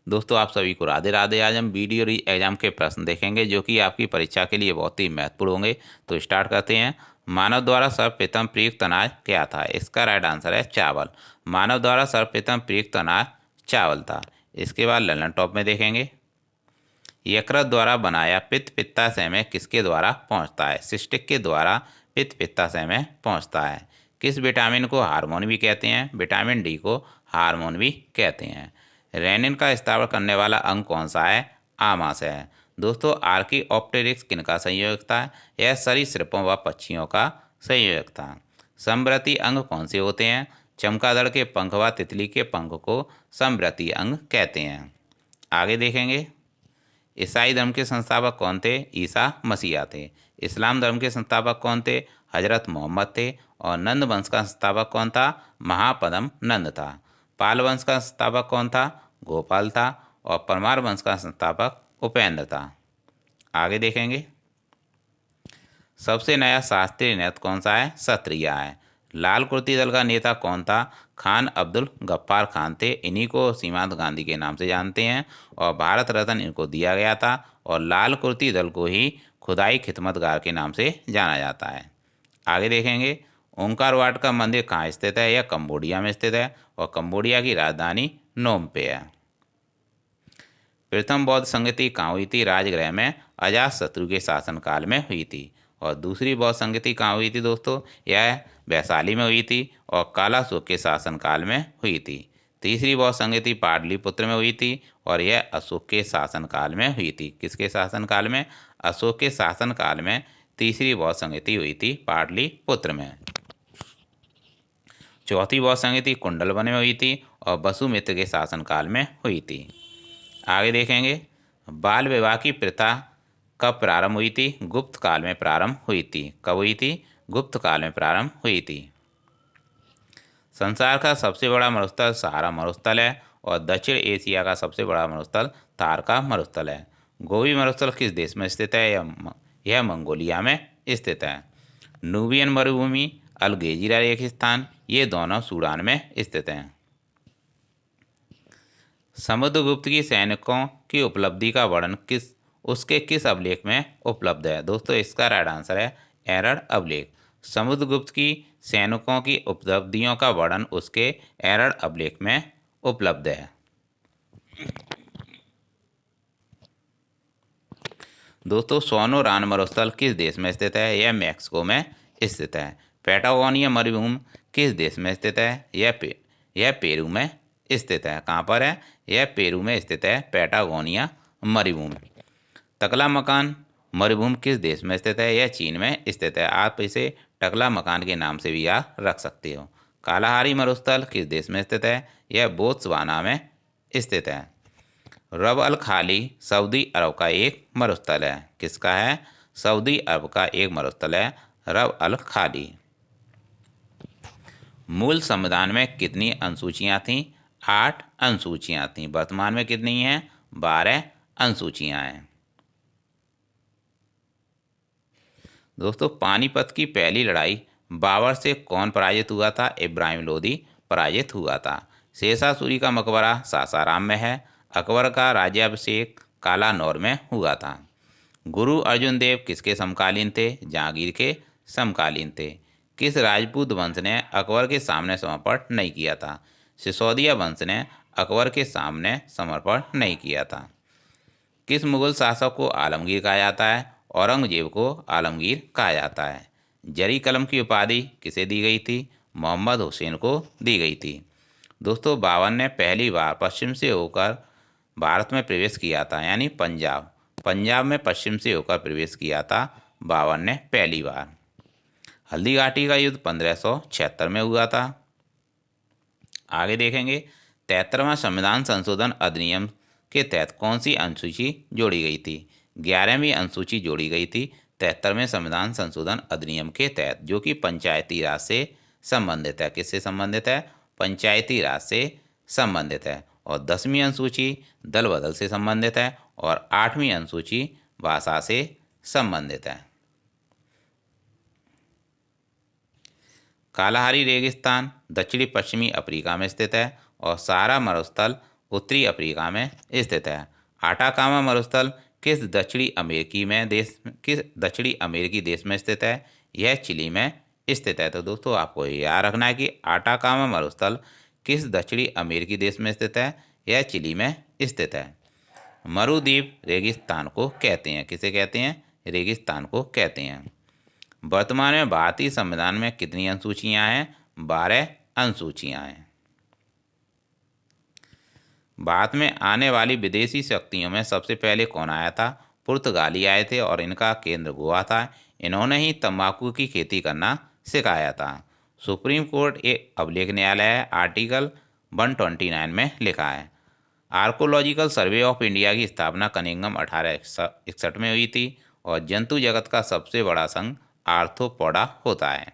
दोस्तों आप सभी को राधे राधे। आज हम वीडियो री एग्जाम के प्रश्न देखेंगे जो कि आपकी परीक्षा के लिए बहुत ही महत्वपूर्ण होंगे। तो स्टार्ट करते हैं। मानव द्वारा सर्वप्रथम प्रयुक्त अनाज क्या था? इसका राइट आंसर है चावल। मानव द्वारा सर्वप्रथम प्रयुक्त अनाज चावल था। इसके बाद ललन टॉप में देखेंगे। यकृत द्वारा बनाया पित्त पित्ताशय में किसके द्वारा पहुंचता है? सिस्टिक के द्वारा पित्त पित्ताशय में पहुंचता है। किस विटामिन को हार्मोन भी कहते हैं? विटामिन डी को हार्मोन भी कहते हैं। रेनिन का स्त्राव करने वाला अंग कौन सा है? आमाशय है। दोस्तों आर्कियोप्टेरिक्स किनका संयोजक था? यह सरीसृपों व पक्षियों का संयोजक था। समवर्ती अंग कौन से होते हैं? चमगादड़ के पंख व तितली के पंख को समवर्ती अंग कहते हैं। आगे देखेंगे। ईसाई धर्म के संस्थापक कौन थे? ईसा मसीहा थे। इस्लाम धर्म के संस्थापक कौन थे? हजरत मोहम्मद थे। और नंद वंश का संस्थापक कौन था? महापदम नंद था। पाल वंश का संस्थापक कौन था? गोपाल था। और परमार वंश का संस्थापक उपेंद्र था। आगे देखेंगे। सबसे नया शास्त्रीय नृत्य कौन सा है? सत्रिया है। लाल कुर्ती दल का नेता कौन था? खान अब्दुल गफ्फार खान थे। इन्हीं को सीमांत गांधी के नाम से जानते हैं और भारत रत्न इनको दिया गया था। और लाल कुर्ती दल को ही खुदाई खिदमतगार के नाम से जाना जाता है। आगे देखेंगे। ओंकार वाट का मंदिर कहाँ स्थित है? यह कंबोडिया में स्थित है और कंबोडिया की राजधानी नोम पे है। प्रथम बौद्ध संगति कहाँ हुई थी? राजगृह में अजातशत्रु के शासनकाल में हुई थी। और दूसरी बौद्ध संगति कहाँ हुई थी दोस्तों? यह वैशाली में हुई थी और कालाशोक के शासनकाल में हुई थी। तीसरी बौद्ध संगति पाटलिपुत्र में हुई थी और यह अशोक के शासनकाल में हुई थी। किसके शासनकाल में? अशोक के शासनकाल में तीसरी बौद्ध संगति हुई थी पाटलिपुत्र में। चौथी बौद्ध संगति कुंडलवन में हुई थी और वसुमित्र के शासनकाल में हुई थी। आगे देखेंगे। बाल विवाह की प्रथा कब प्रारंभ हुई थी? गुप्त काल में प्रारंभ हुई थी। कब हुई थी? गुप्त काल में प्रारंभ हुई थी। संसार का सबसे बड़ा मरुस्थल सहारा मरुस्थल है और दक्षिण एशिया का सबसे बड़ा मरुस्थल तारका मरुस्थल है। गोबी मरुस्थल किस देश में स्थित है? यह मंगोलिया में स्थित है। नूबियन मरुभूमि, अलगेजिरा रेगिस्तान, ये दोनों सूडान में स्थित हैं। समुद्रगुप्त की सैनिकों की उपलब्धि का वर्णन उसके किस अभिलेख में उपलब्ध है? दोस्तों इसका राइट आंसर है एरर अभिलेख। समुद्रगुप्त की सैनिकों की उपलब्धियों का वर्णन उसके एरर अभिलेख में उपलब्ध है। दोस्तों सोनोरान मरुस्थल किस देश में स्थित है? यह मैक्सिको में स्थित है। पैटागोनिया मरुभूमि किस देश में स्थित है? यह पेरू में स्थित है। कहाँ पर है? यह पेरू में स्थित है पैटागोनिया मरुभूमि। टकला मकान मरुभूमि किस देश में स्थित है? यह चीन में स्थित है। आप इसे टकला मकान के नाम से भी याद रख सकते हो। कालाहारी मरुस्थल किस देश में स्थित है? यह बोत्सवाना में स्थित है। रब अल खाली सऊदी अरब का एक मरुस्थल है। किसका है? सऊदी अरब का एक मरुस्थल है रब अल खाली। मूल संविधान में कितनी अनुसूचियां थीं? 8 अनुसूचियां थीं। वर्तमान में कितनी हैं? 12 अनुसूचियां हैं। दोस्तों पानीपत की पहली लड़ाई बाबर से कौन पराजित हुआ था? इब्राहिम लोदी पराजित हुआ था। शेषासुरी का मकबरा सासाराम में है। अकबर का राज्याभिषेक कालानौर में हुआ था। गुरु अर्जुन देव किसके समकालीन थे? जहांगीर के समकालीन थे। किस राजपूत वंश ने अकबर के सामने समर्पण नहीं किया था? सिसोदिया वंश ने अकबर के सामने समर्पण नहीं किया था। किस मुगल शासक को आलमगीर कहा जाता है? औरंगजेब को आलमगीर कहा जाता है। जरी कलम की उपाधि किसे दी गई थी? मोहम्मद हुसैन को दी गई थी। दोस्तों बाबर ने पहली बार पश्चिम से होकर भारत में प्रवेश किया था, यानी पंजाब में पश्चिम से होकर प्रवेश किया था बाबर ने पहली बार। हल्दी घाटी का युद्ध 1576 में हुआ था। आगे देखेंगे। 73वां संविधान संशोधन अधिनियम के तहत कौन सी अनुसूची जोड़ी गई थी? 11वीं अनुसूची जोड़ी गई थी 73वें संविधान संशोधन अधिनियम के तहत, जो कि पंचायती राज से संबंधित है। किससे संबंधित है? पंचायती राज से संबंधित है। और 10वीं अनुसूची दल बदल से संबंधित है और 8वीं अनुसूची भाषा से संबंधित है। कालाहारी रेगिस्तान दक्षिणी पश्चिमी अफ्रीका में स्थित है और सहारा मरुस्थल उत्तरी अफ्रीका में स्थित है। आटाकामा मरुस्थल किस दक्षिणी अमेरिकी देश में स्थित है? यह चिली में स्थित है। तो दोस्तों आपको याद रखना है कि आटाकामा मरुस्थल किस दक्षिणी अमेरिकी देश में स्थित है? यह चिली में स्थित है। मरुद्वीप रेगिस्तान को कहते हैं। किसे कहते हैं? रेगिस्तान को कहते हैं। वर्तमान में भारतीय संविधान में कितनी अनुसूचियां हैं? 12 अनुसूचियां हैं। भारत में आने वाली विदेशी शक्तियों में सबसे पहले कौन आया था? पुर्तगाली आए थे और इनका केंद्र गोवा था। इन्होंने ही तंबाकू की खेती करना सिखाया था। सुप्रीम कोर्ट एक अभिलेख न्यायालय है, आर्टिकल 129 में लिखा है। आर्कोलॉजिकल सर्वे ऑफ इंडिया की स्थापना कनिंघम 1861 में हुई थी और जंतु जगत का सबसे बड़ा संघ आर्थ्रोपोडा होता है।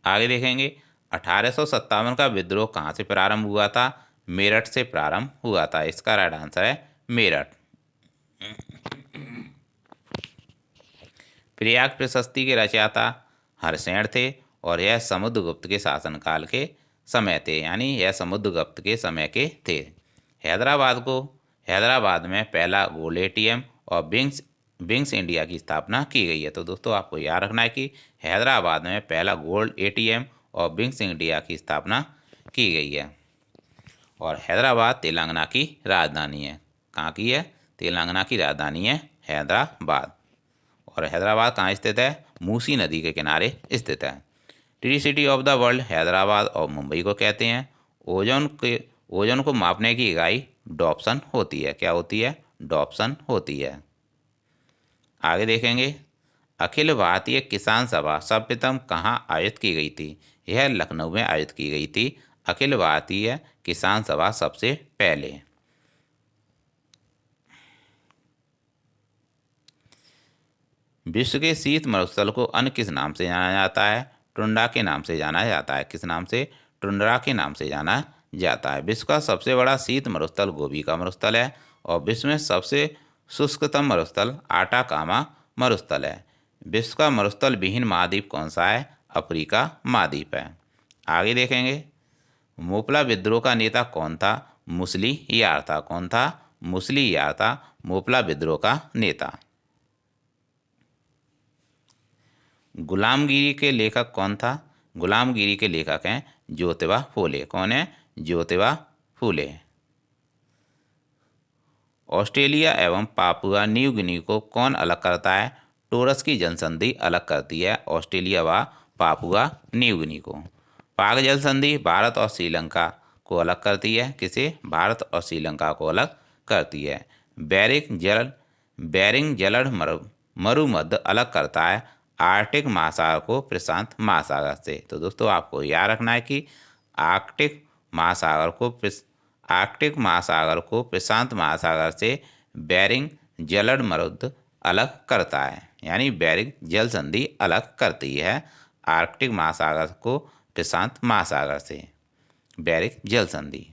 आगे देखेंगे 1857 का विद्रोह कहाँ से प्रारंभ हुआ था? मेरठ से प्रारंभ हुआ था। इसका राइट आंसर है मेरठ। प्रयाग प्रशस्ति के रचयिता हर्षेण थे और यह समुद्रगुप्त के शासनकाल के समय थे, यानी यह समुद्रगुप्त के समय के थे। हैदराबाद में पहला गोल्ड एटीएम और विंग्स इंडिया की स्थापना की गई है। तो दोस्तों आपको याद रखना है कि हैदराबाद में पहला गोल्ड एटीएम और विंग्स इंडिया की स्थापना की गई है। और हैदराबाद तेलंगाना की राजधानी है। कहाँ की है? तेलंगाना की राजधानी है हैदराबाद। और हैदराबाद कहाँ स्थित है? मूसी नदी के किनारे स्थित है। Tree city of the world Hyderabad और मुंबई को कहते हैं। ओजोन को मापने की इकाई डॉप्सन होती है। क्या होती है? डॉप्सन होती है। आगे देखेंगे अखिल भारतीय किसान सभा सर्वप्रथम कहाँ आयोजित की गई थी? यह लखनऊ में आयोजित की गई थी। अखिल भारतीय किसान सभा सबसे पहले। विश्व के शीत मरुस्थल को अन्य किस नाम से जाना जाता है? टुंड्रा के नाम से जाना जाता है। किस नाम से? टुंड्रा के नाम से जाना जाता है। विश्व का सबसे बड़ा शीत मरुस्थल गोबी का मरुस्थल है और विश्व में सबसे शुष्कतम मरुस्थल आटाकामा मरुस्थल है। विश्व का मरुस्थल विहीन महाद्वीप कौन सा है? अफ्रीका महाद्वीप है। आगे देखेंगे मोपला विद्रोह का नेता कौन था? मुसली यार था। कौन था? मुसली यार था मोपला विद्रोह का नेता। गुलामगिरी के लेखक कौन था? गुलामगिरी के लेखक हैं ज्योतिबा फूले। कौन है? ज्योतिबा फूले। ऑस्ट्रेलिया एवं पापुआ न्यू गिनी को कौन अलग करता है? टोरस की जलसंधि अलग करती है ऑस्ट्रेलिया व पापुआ न्यू गिनी को। पाक जल संधि भारत और श्रीलंका को अलग करती है। किसे? भारत और श्रीलंका को अलग करती है। बेरिंग जलद मरुमध्य अलग करता है आर्कटिक महासागर को प्रशांत महासागर से। तो दोस्तों आपको याद रखना है कि आर्कटिक महासागर को प्रशांत महासागर से बेरिंग जलद मरुमध्य अलग करता है, यानी बेरिंग जल संधि अलग करती है आर्कटिक महासागर को प्रशांत महासागर से। बेरिंग जल संधि।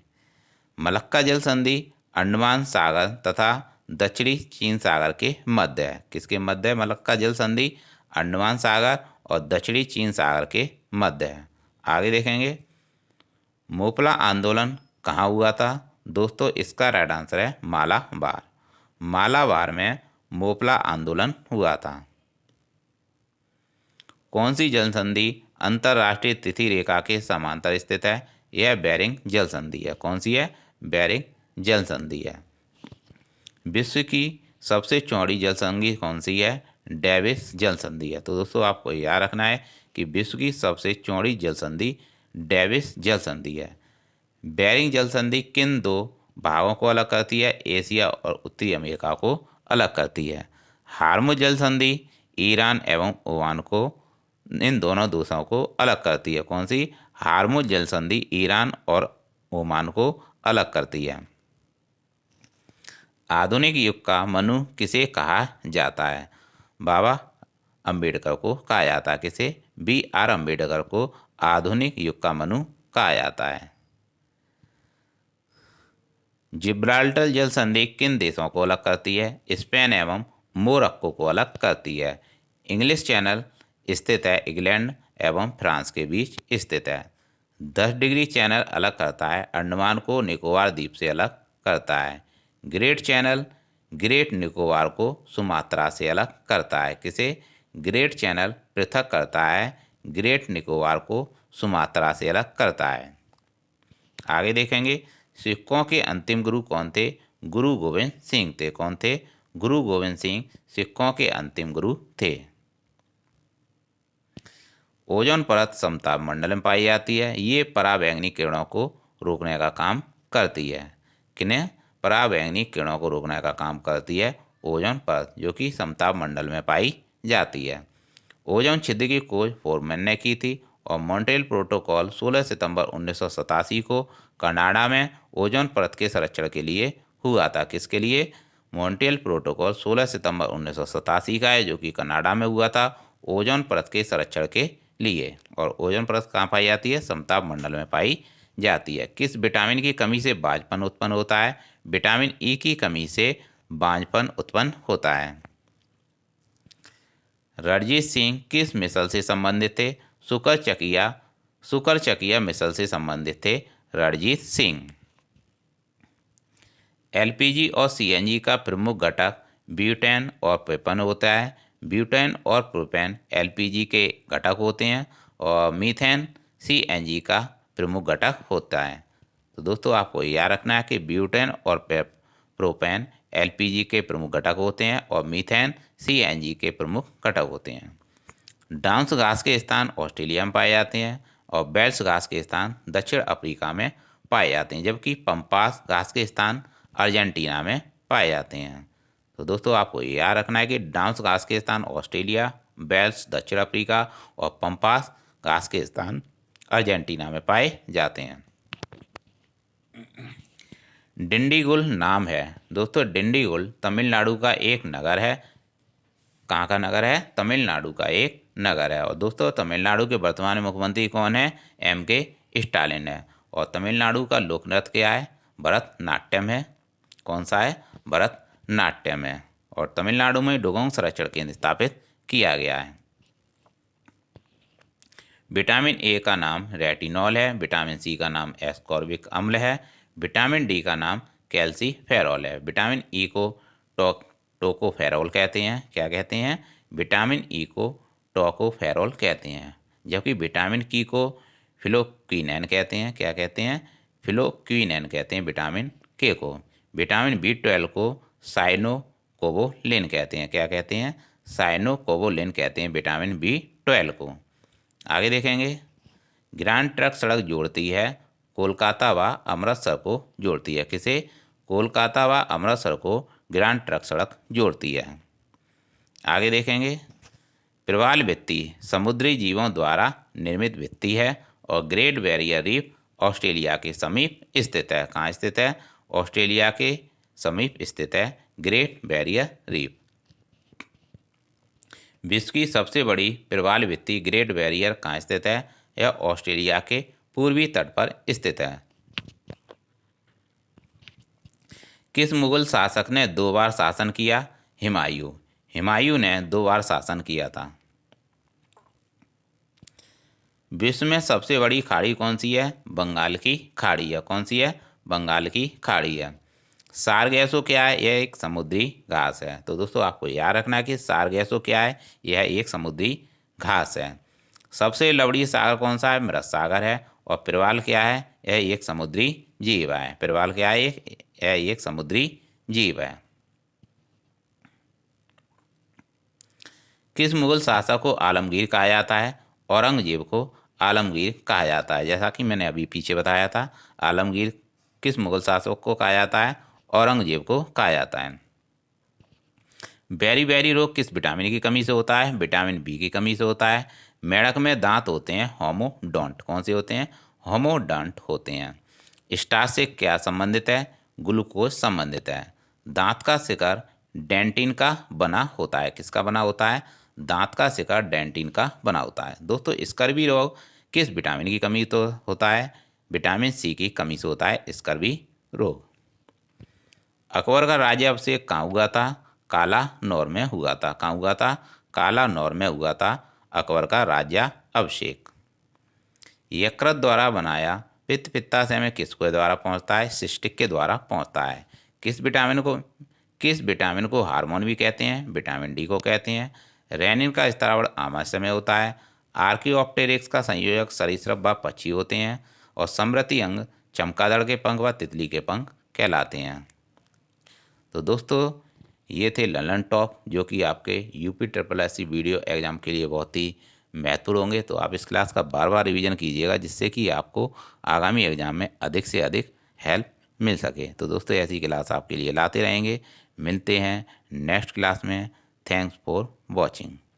मलक्का जल संधि अंडमान सागर तथा दक्षिणी चीन सागर के मध्य है। किसके मध्य है मलक्का जल संधि? अंडमान सागर और दक्षिणी चीन सागर के मध्य है। आगे देखेंगे मोपला आंदोलन कहाँ हुआ था? दोस्तों इसका राइट आंसर है मालाबार। मालाबार में मोपला आंदोलन हुआ था। कौन सी जल संधि अंतर्राष्ट्रीय तिथि रेखा के समांतर स्थित है? यह बेरिंग जल संधि है। कौन सी है? बेरिंग जल संधि है। विश्व की सबसे चौड़ी जल संधि कौन सी है? डेविस जल संधि है। तो दोस्तों आपको याद रखना है कि विश्व की सबसे चौड़ी जल संधि डेविस जल संधि है। बेरिंग जल संधि किन दो भागों को अलग करती है? एशिया और उत्तरी अमेरिका को अलग करती है। हार्मुज जल संधि ईरान एवं ओमान को, इन दोनों देशों को अलग करती है। कौन सी? हार्मुज जल संधि ईरान और ओमान को अलग करती है। आधुनिक युग का मनु किसे कहा जाता है? बाबा अंबेडकर को कहा जाता है। किसे? BR अंबेडकर को आधुनिक युग का मनु कहा जाता है। जिब्राल्टर जल संधि किन देशों को अलग करती है? स्पेन एवं मोरक्को को अलग करती है। इंग्लिश चैनल स्थित है इंग्लैंड एवं फ्रांस के बीच स्थित है। 10 डिग्री चैनल अलग करता है, अंडमान को निकोबार द्वीप से अलग करता है। ग्रेट चैनल ग्रेट निकोबार को सुमात्रा से अलग करता है। किसे? ग्रेट चैनल पृथक करता है, ग्रेट निकोबार को सुमात्रा से अलग करता है। आगे देखेंगे, सिखों के अंतिम गुरु कौन थे? गुरु गोविंद सिंह थे। कौन थे? गुरु गोविंद सिंह सिखों के अंतिम गुरु थे। ओजोन परत समताप मंडल में पाई जाती है। ये पराबैंगनी किरणों को रोकने का काम करती है। किन्हें? पराबैंगनी किरणों को रोकने का काम करती है ओजोन परत, जो कि समताप मंडल में पाई जाती है। ओजोन छिद्र की खोज फोरमैन ने की थी और मॉन्ट्रियल प्रोटोकॉल 16 सितंबर 1987 को कनाडा में ओजोन परत के संरक्षण के लिए हुआ था। किसके लिए? मॉन्ट्रियल प्रोटोकॉल 16 सितंबर 1987 का है, जो कि कनाडा में हुआ था ओजोन परत के संरक्षण के लिए। और ओजोन परत कहाँ पाई जाती है? समताप मंडल में पाई जाती है। किस विटामिन की कमी से बांझपन उत्पन्न होता है? विटामिन ई की कमी से बांझपन उत्पन्न होता है। रणजीत सिंह किस मिसल से संबंधित थे? शुक्र-चकिया मिसल से संबंधित थे रणजीत सिंह। एलपीजी और सीएनजी का प्रमुख घटक ब्यूटेन और प्रोपेन होता है। ब्यूटेन और प्रोपेन एलपीजी के घटक होते हैं और मीथेन सीएनजी का प्रमुख घटक होता है। तो दोस्तों आपको याद रखना है कि ब्यूटेन और प्रोपेन एलपीजी के प्रमुख घटक होते हैं और मीथेन सीएनजी के प्रमुख घटक होते हैं। डांस घास के स्थान ऑस्ट्रेलिया में पाए जाते हैं और बेल्स घास के स्थान दक्षिण अफ्रीका में पाए जाते हैं, जबकि पंपास घास के स्थान अर्जेंटीना में पाए जाते हैं। तो दोस्तों आपको याद रखना है कि डांस घास के स्थान ऑस्ट्रेलिया, बेल्स दक्षिण अफ्रीका और पंपास घास के स्थान अर्जेंटीना में पाए जाते हैं। डिंडीगुल नाम है। दोस्तों डिंडीगुल तमिलनाडु का एक नगर है। कहाँ का नगर है? तमिलनाडु का एक नगर है। और दोस्तों तमिलनाडु के वर्तमान मुख्यमंत्री कौन है? एम.के. स्टालिन है। और तमिलनाडु का लोक नृत्य क्या है? भरतनाट्यम है। कौन सा है? भरतनाट्यम है। और तमिलनाडु में डुगोंग संरक्षण केंद्र स्थापित किया गया है। विटामिन ए का नाम रेटिनॉल है। विटामिन सी का नाम एस्कॉर्बिक अम्ल है। विटामिन डी का नाम कैल्सीफेरॉल है। विटामिन ई को टोकोफेरॉल कहते हैं। क्या कहते हैं? विटामिन ई को टोकोफेरॉल कहते हैं, जबकि विटामिन की को फिलोक्विनैन कहते हैं। क्या कहते हैं? फिलोक्विनैन कहते हैं विटामिन के को। विटामिन बी12 को साइनोकोबोलिन कहते हैं। क्या कहते हैं? साइनोकोबोलिन कहते हैं विटामिन बी12 को। आगे देखेंगे, ग्रैंड ट्रंक सड़क जोड़ती है कोलकाता व अमृतसर को जोड़ती है। किसे? कोलकाता व अमृतसर को ग्रैंड ट्रंक सड़क जोड़ती है। आगे देखेंगे, प्रवाल भित्ति समुद्री जीवों द्वारा निर्मित भित्ति है और ग्रेट बैरियर रीफ ऑस्ट्रेलिया के समीप स्थित है। कहाँ स्थित है? ऑस्ट्रेलिया के समीप स्थित है ग्रेट बैरियर रीफ। विश्व की सबसे बड़ी प्रवाल भित्ति ग्रेट बैरियर कहाँ स्थित है? यह ऑस्ट्रेलिया के पूर्वी तट पर स्थित है। किस मुगल शासक ने 2 बार शासन किया? हुमायूं। हुमायूं ने 2 बार शासन किया था। विश्व में सबसे बड़ी खाड़ी कौन सी है? बंगाल की खाड़ी है। कौन सी है? बंगाल की खाड़ी है। सारगैसो क्या है? यह एक समुद्री घास है। तो दोस्तों आपको याद रखना है कि सारगैसो क्या है? यह एक समुद्री घास है। सबसे लवणीय सागर कौन सा है? मृत सागर है। और प्रवाल क्या है? यह एक समुद्री जीव है। प्रवाल क्या है? यह एक समुद्री जीव है। किस मुगल शासक को आलमगीर कहा जाता है? औरंगजेब को आलमगीर कहा जाता है। जैसा कि मैंने अभी पीछे बताया था, आलमगीर किस मुगल शासक को कहा जाता है? औरंगजेब को कहा जाता है। बेरी रोग किस विटामिन की कमी से होता है? विटामिन बी की कमी से होता है। मेंढक में दांत होते हैं होमोडोंट। कौन से होते हैं? होमोडोंट होते हैं। स्टार्च से क्या संबंधित है? ग्लूकोज संबंधित है। दांत का शिकर डेंटिन का बना होता है। किसका बना होता है? दांत का शिकर डेंटिन का बना होता है। दोस्तों स्कर्वी रोग किस विटामिन की कमी तो होता है? विटामिन सी की कमी से होता है स्कर्वी रोग। अकबर का राज्य अभिषेक कहाँ हुआ था? कालानौर में हुआ था। कहाँ हुआ था? कालानौर में हुआ था अकबर का राज्य अभिषेक। यकृत द्वारा बनाया पित्त पित्ताशय में किसके द्वारा पहुंचता है? सिस्टिक के द्वारा पहुंचता है। किस विटामिन को हार्मोन भी कहते हैं? विटामिन डी को कहते हैं। रेनिन का स्त्रावण आमाशय में होता है। आर्कियोप्टेरिक्स का संयोजक सरीसृप व पक्षी होते हैं। और समृद्धि अंग चमगादड़ के पंख व तितली के पंख कहलाते हैं। तो दोस्तों ये थे लर्न टॉप, जो कि आपके यूपी SSC वीडियो एग्जाम के लिए बहुत ही महत्वपूर्ण होंगे। तो आप इस क्लास का बार बार रिवीजन कीजिएगा, जिससे कि आपको आगामी एग्जाम में अधिक से अधिक हेल्प मिल सके। तो दोस्तों ऐसी क्लास आपके लिए लाते रहेंगे। मिलते हैं नेक्स्ट क्लास में। Thanks for watching.